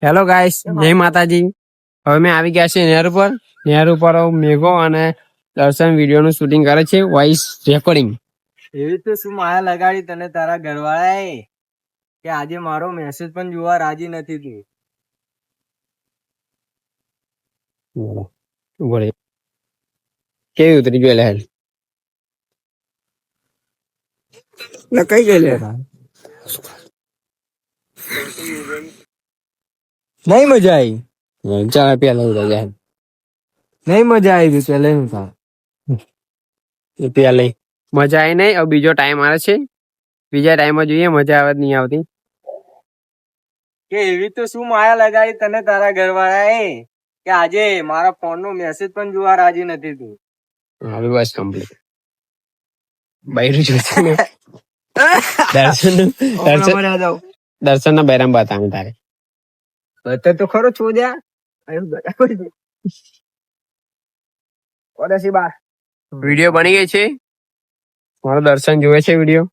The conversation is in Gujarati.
હેલો ગાઈસ, જય માતાજી. હવે મેં આવી ગયા છે નેહરુ પર મેઘો અને દર્શન વિડીયો નું શૂટિંગ કરે છે, વોઇસ રેકોર્ડિંગ. એવી તો શું માયા લગાડી તને તારા ઘરવાળાએ કે આજે મારો મેસેજ પણ જોવા રાજી નથી તું. બોલે કેવી ઉતરી ગયો લે કઈ ગયેલે નહીં મજા આવી. ચાલ પેલા ઉતરી જાય નહીં મજા આવી પેલે પેલા મજા આવી નહીં. હવે બીજો ટાઈમ આવે છે, બીજા ટાઈમમાં જોઈએ મજા આવે નહીં આવતી. કે એવી તો શું માયા લગાડી તને તારા ઘરવાળાએ કે આજે મારા ફોન નો મેસેજ પણ જોવા રાજી નથી તું. હવે બસ કમ્પ્લીટ. બૈરું જોશે ને દર્શન ના બૈરામ બતાવું તારે બતા તો ખરો છોડ્યા વિડીયો બની ગઈ છે. મારો દર્શન જોવે છે વિડીયો.